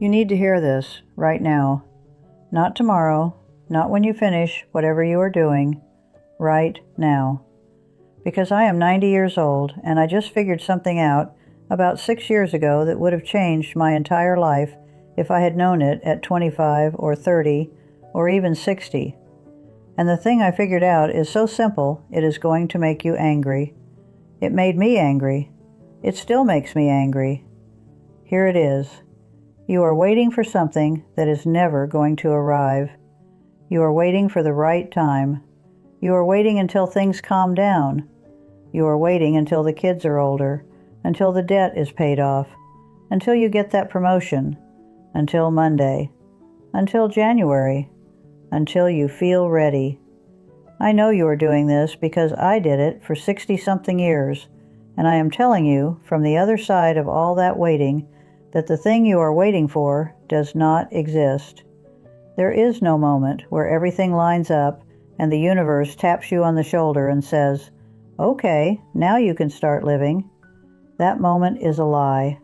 You need to hear this right now. Not tomorrow, not when you finish whatever you are doing, right now. Because I am 90 years old and I just figured something out about 6 years ago that would have changed my entire life if I had known it at 25 or 30 or even 60. And the thing I figured out is so simple, it is going to make you angry. It made me angry. It still makes me angry. Here it is. You are waiting for something that is never going to arrive. You are waiting for the right time. You are waiting until things calm down. You are waiting until the kids are older, until the debt is paid off, until you get that promotion, until Monday, until January, until you feel ready. I know you are doing this because I did it for 60-something years, and I am telling you from the other side of all that waiting that the thing you are waiting for does not exist. There is no moment where everything lines up and the universe taps you on the shoulder and says, "Okay, now you can start living." That moment is a lie.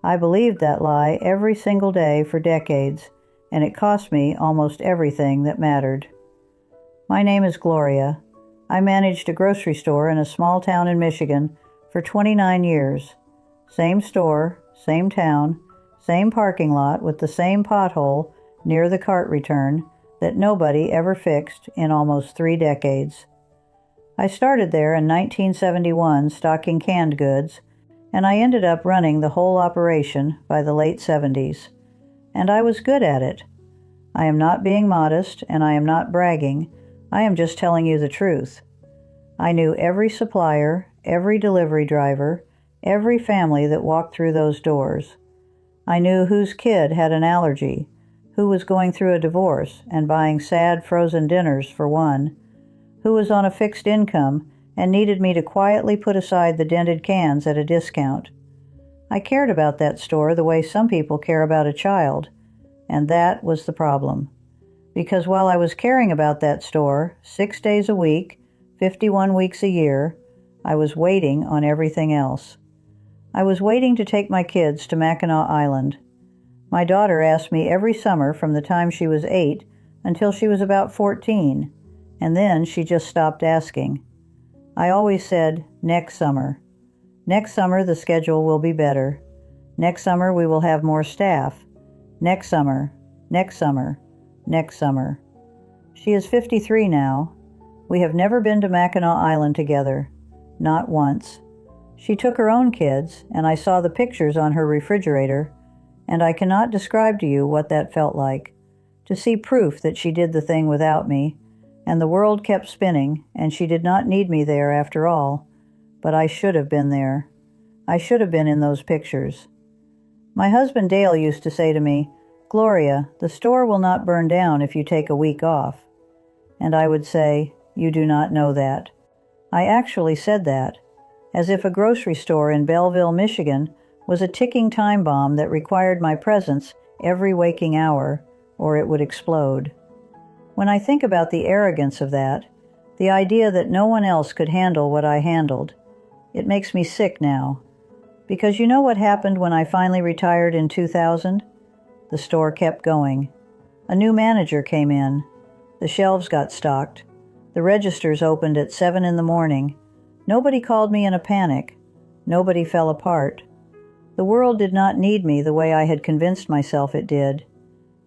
I believed that lie every single day for decades, and it cost me almost everything that mattered. My name is Gloria. I managed a grocery store in a small town in Michigan for 29 years. Same store, same town, same parking lot with the same pothole near the cart return that nobody ever fixed in almost 3 decades. I started there in 1971 stocking canned goods, and I ended up running the whole operation by the late 70s. And I was good at it. I am not being modest, and I am not bragging. I am just telling you the truth. I knew every supplier, every delivery driver, every family that walked through those doors. I knew whose kid had an allergy, who was going through a divorce and buying sad frozen dinners for one, who was on a fixed income and needed me to quietly put aside the dented cans at a discount. I cared about that store the way some people care about a child, and that was the problem. Because while I was caring about that store 6 days a week, 51 weeks a year, I was waiting on everything else. I was waiting to take my kids to Mackinac Island. My daughter asked me every summer from the time she was 8 until she was about 14, and then she just stopped asking. I always said, "Next summer. Next summer the schedule will be better. Next summer we will have more staff. Next summer, next summer, next summer." She is 53 now. We have never been to Mackinac Island together. Not once. She took her own kids, and I saw the pictures on her refrigerator, and I cannot describe to you what that felt like. To see proof that she did the thing without me, and the world kept spinning, and she did not need me there after all. But I should have been there. I should have been in those pictures. My husband Dale used to say to me, "Gloria, the store will not burn down if you take a week off." And I would say, "You do not know that." I actually said that, as if a grocery store in Belleville, Michigan, was a ticking time bomb that required my presence every waking hour, or it would explode. When I think about the arrogance of that, the idea that no one else could handle what I handled, it makes me sick now. Because you know what happened when I finally retired in 2000? The store kept going. A new manager came in. The shelves got stocked. The registers opened at 7 in the morning. Nobody called me in a panic. Nobody fell apart. The world did not need me the way I had convinced myself it did,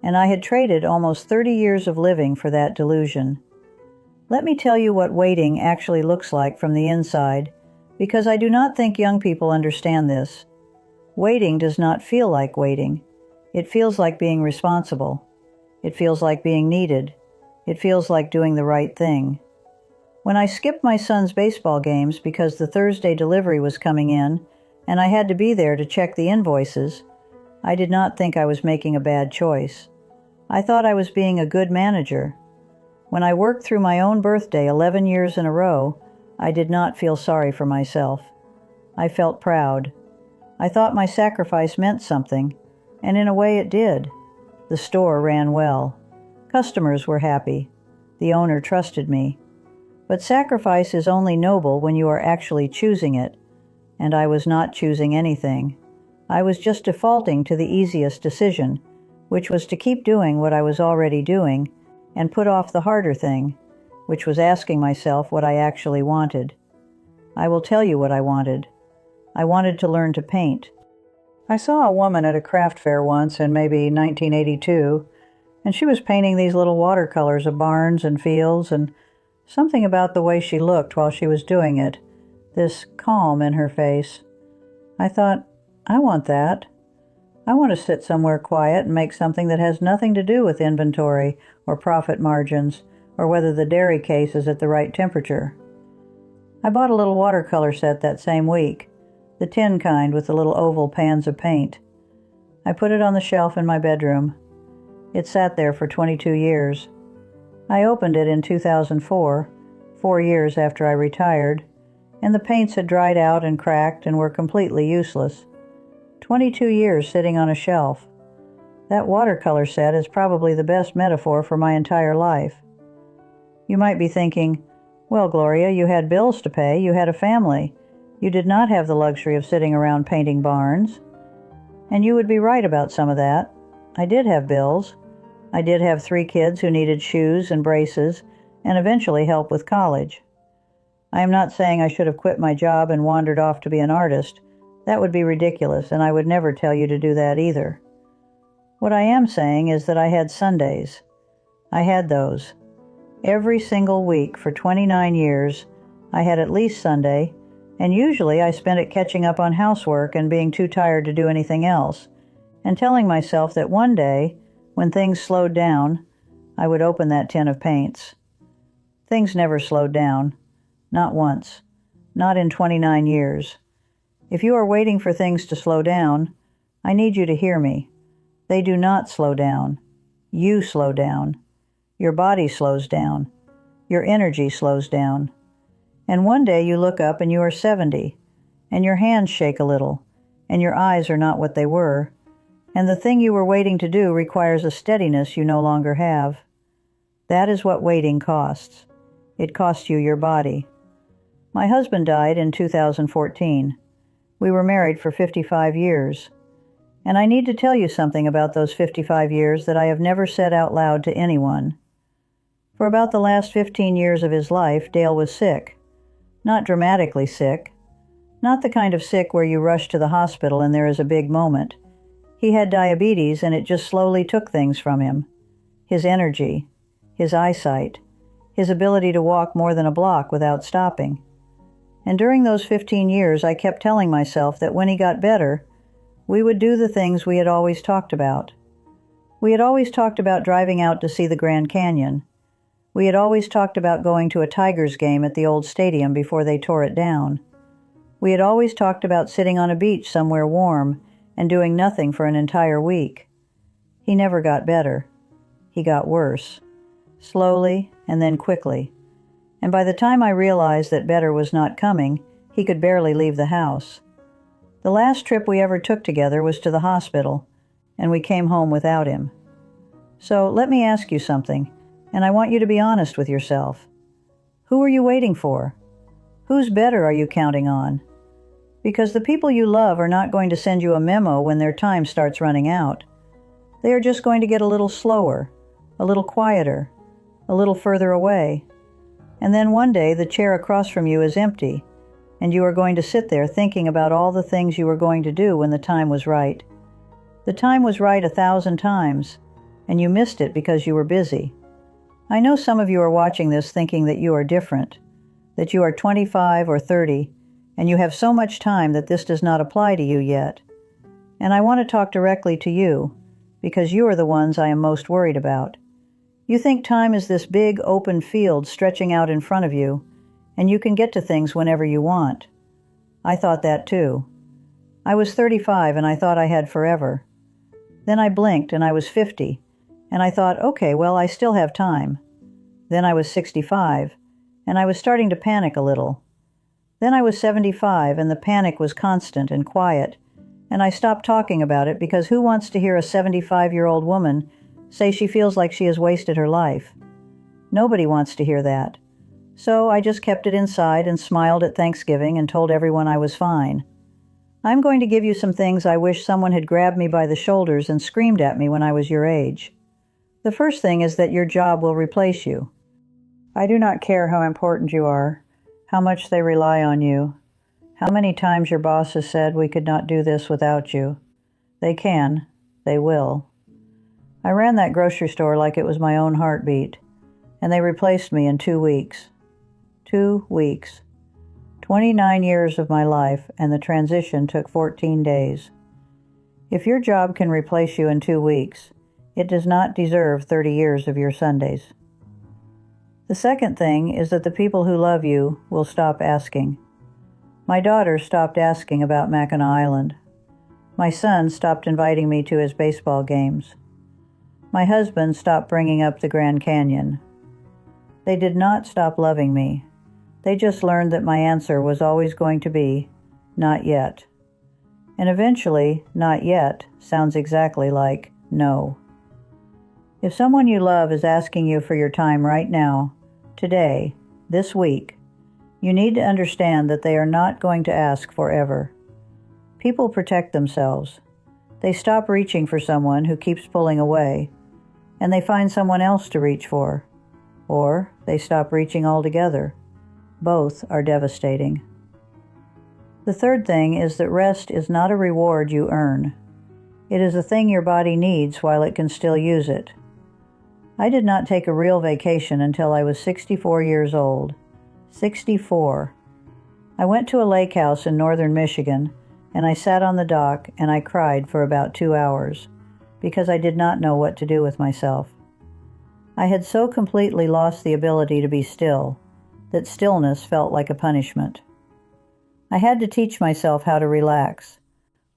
and I had traded almost 30 years of living for that delusion. Let me tell you what waiting actually looks like from the inside, because I do not think young people understand this. Waiting does not feel like waiting. It feels like being responsible. It feels like being needed. It feels like doing the right thing. When I skipped my son's baseball games because the Thursday delivery was coming in, and I had to be there to check the invoices, I did not think I was making a bad choice. I thought I was being a good manager. When I worked through my own birthday 11 years in a row, I did not feel sorry for myself. I felt proud. I thought my sacrifice meant something, and in a way it did. The store ran well. Customers were happy. The owner trusted me. But sacrifice is only noble when you are actually choosing it, and I was not choosing anything. I was just defaulting to the easiest decision, which was to keep doing what I was already doing and put off the harder thing, which was asking myself what I actually wanted. I will tell you what I wanted. I wanted to learn to paint. I saw a woman at a craft fair once in maybe 1982, and she was painting these little watercolors of barns and fields, and something about the way she looked while she was doing it, this calm in her face. I thought, I want that. I want to sit somewhere quiet and make something that has nothing to do with inventory or profit margins or whether the dairy case is at the right temperature. I bought a little watercolor set that same week, the tin kind with the little oval pans of paint. I put it on the shelf in my bedroom. It sat there for 22 years. I opened it in 2004, 4 years after I retired, and the paints had dried out and cracked and were completely useless. 22 years sitting on a shelf. That watercolor set is probably the best metaphor for my entire life. You might be thinking, well, Gloria, you had bills to pay, you had a family. You did not have the luxury of sitting around painting barns. And you would be right about some of that. I did have bills. I did have 3 kids who needed shoes and braces and eventually help with college. I am not saying I should have quit my job and wandered off to be an artist. That would be ridiculous, and I would never tell you to do that either. What I am saying is that I had Sundays. I had those. Every single week for 29 years, I had at least Sunday, and usually I spent it catching up on housework and being too tired to do anything else, and telling myself that one day, when things slowed down, I would open that tin of paints. Things never slowed down. Not once. Not in 29 years. If you are waiting for things to slow down, I need you to hear me. They do not slow down. You slow down. Your body slows down. Your energy slows down. And one day you look up and you are 70, and your hands shake a little, and your eyes are not what they were, and the thing you were waiting to do requires a steadiness you no longer have. That is what waiting costs. It costs you your body. My husband died in 2014. We were married for 55 years. And I need to tell you something about those 55 years that I have never said out loud to anyone. For about the last 15 years of his life, Dale was sick. Not dramatically sick. Not the kind of sick where you rush to the hospital and there is a big moment. He had diabetes and it just slowly took things from him. His energy, his eyesight, his ability to walk more than a block without stopping. And during those 15 years, I kept telling myself that when he got better, we would do the things we had always talked about. We had always talked about driving out to see the Grand Canyon. We had always talked about going to a Tigers game at the old stadium before they tore it down. We had always talked about sitting on a beach somewhere warm and doing nothing for an entire week. He never got better. He got worse. Slowly and then quickly. And by the time I realized that better was not coming, he could barely leave the house. The last trip we ever took together was to the hospital, and we came home without him. So let me ask you something, and I want you to be honest with yourself. Who are you waiting for? Whose better are you counting on? Because the people you love are not going to send you a memo when their time starts running out. They are just going to get a little slower, a little quieter, a little further away. And then one day the chair across from you is empty, and you are going to sit there thinking about all the things you were going to do when the time was right. The time was right 1,000 times, and you missed it because you were busy. I know some of you are watching this thinking that you are different, that you are 25 or 30, and you have so much time that this does not apply to you yet. And I want to talk directly to you, because you are the ones I am most worried about. You think time is this big open field stretching out in front of you, and you can get to things whenever you want. I thought that too. I was 35 and I thought I had forever. Then I blinked and I was 50, and I thought, okay, well, I still have time. Then I was 65, and I was starting to panic a little. Then I was 75, and the panic was constant and quiet, and I stopped talking about it because who wants to hear a 75-year-old woman say she feels like she has wasted her life? Nobody wants to hear that. So I just kept it inside and smiled at Thanksgiving and told everyone I was fine. I'm going to give you some things I wish someone had grabbed me by the shoulders and screamed at me when I was your age. The first thing is that your job will replace you. I do not care how important you are, how much they rely on you, how many times your boss has said we could not do this without you. They can. They will. I ran that grocery store like it was my own heartbeat, and they replaced me in 2 weeks. 2 weeks. 29 years of my life, and the transition took 14 days. If your job can replace you in 2 weeks, it does not deserve 30 years of your Sundays. The second thing is that the people who love you will stop asking. My daughter stopped asking about Mackinac Island. My son stopped inviting me to his baseball games. My husband stopped bringing up the Grand Canyon. They did not stop loving me. They just learned that my answer was always going to be, not yet. And eventually, not yet sounds exactly like no. If someone you love is asking you for your time right now, today, this week, you need to understand that they are not going to ask forever. People protect themselves. They stop reaching for someone who keeps pulling away, and they find someone else to reach for. Or they stop reaching altogether. Both are devastating. The third thing is that rest is not a reward you earn. It is a thing your body needs while it can still use it. I did not take a real vacation until I was 64 years old. 64. I went to a lake house in northern Michigan, and I sat on the dock and I cried for about 2 hours because I did not know what to do with myself. I had so completely lost the ability to be still that stillness felt like a punishment. I had to teach myself how to relax,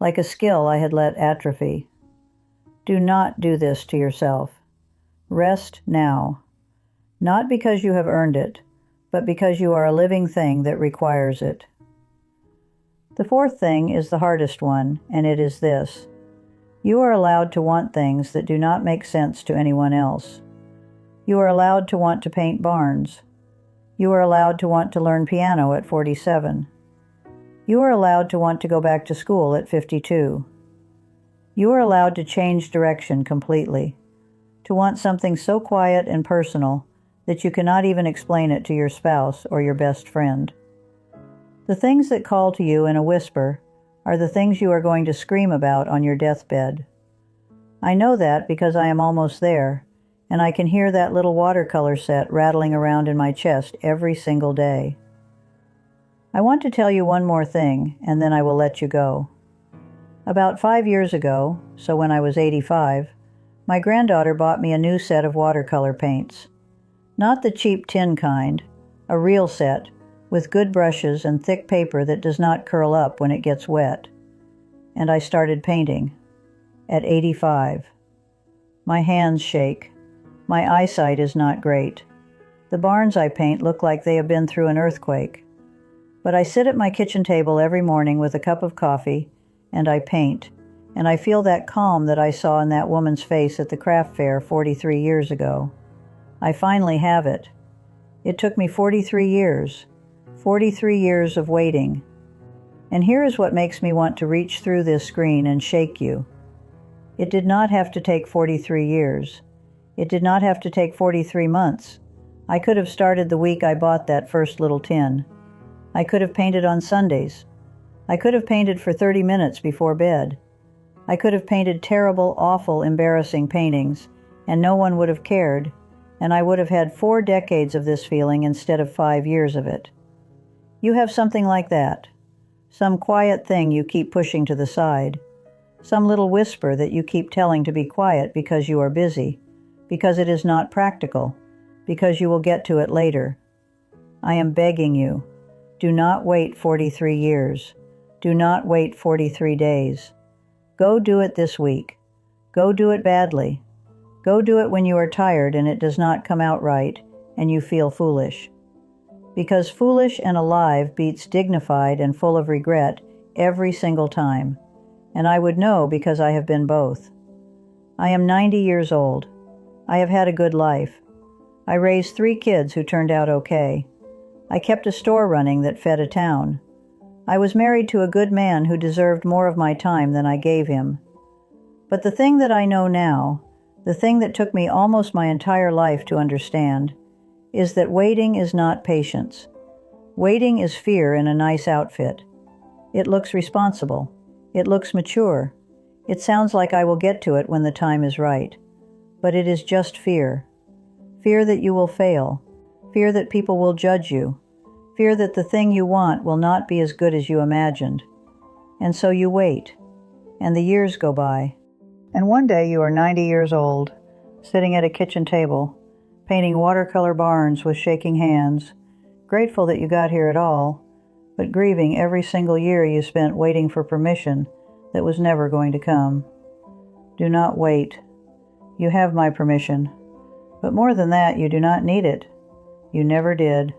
like a skill I had let atrophy. Do not do this to yourself. Rest now, not because you have earned it, but because you are a living thing that requires it. The fourth thing is the hardest one, and it is this. You are allowed to want things that do not make sense to anyone else. You are allowed to want to paint barns. You are allowed to want to learn piano at 47. You are allowed to want to go back to school at 52. You are allowed to change direction completely, to want something so quiet and personal that you cannot even explain it to your spouse or your best friend. The things that call to you in a whisper are the things you are going to scream about on your deathbed. I know that because I am almost there, and I can hear that little watercolor set rattling around in my chest every single day. I want to tell you one more thing, and then I will let you go. About 5 years ago, so when I was 85, my granddaughter bought me a new set of watercolor paints. Not the cheap tin kind, a real set, with good brushes and thick paper that does not curl up when it gets wet. And I started painting. At 85. My hands shake. My eyesight is not great. The barns I paint look like they have been through an earthquake. But I sit at my kitchen table every morning with a cup of coffee, and I paint, and I feel that calm that I saw in that woman's face at the craft fair 43 years ago. I finally have it. It took me 43 years. 43 years of waiting. And here is what makes me want to reach through this screen and shake you. It did not have to take 43 years. It did not have to take 43 months. I could have started the week I bought that first little tin. I could have painted on Sundays. I could have painted for 30 minutes before bed. I could have painted terrible, awful, embarrassing paintings, and no one would have cared, and I would have had 4 decades of this feeling instead of 5 years of it. You have something like that. Some quiet thing you keep pushing to the side. Some little whisper that you keep telling to be quiet because you are busy, because it is not practical, because you will get to it later. I am begging you, do not wait 43 years. Do not wait 43 days. Go do it this week. Go do it badly. Go do it when you are tired and it does not come out right and you feel foolish. Because foolish and alive beats dignified and full of regret every single time. And I would know because I have been both. I am 90 years old. I have had a good life. I raised 3 kids who turned out okay. I kept a store running that fed a town. I was married to a good man who deserved more of my time than I gave him. But the thing that I know now, the thing that took me almost my entire life to understand, is that waiting is not patience. Waiting is fear in a nice outfit. It looks responsible. It looks mature. It sounds like I will get to it when the time is right. But it is just fear. Fear that you will fail. Fear that people will judge you. Fear that the thing you want will not be as good as you imagined. And so you wait. And the years go by. And one day you are 90 years old, sitting at a kitchen table, painting watercolor barns with shaking hands, grateful that you got here at all, but grieving every single year you spent waiting for permission that was never going to come. Do not wait. You have my permission. But more than that, you do not need it. You never did.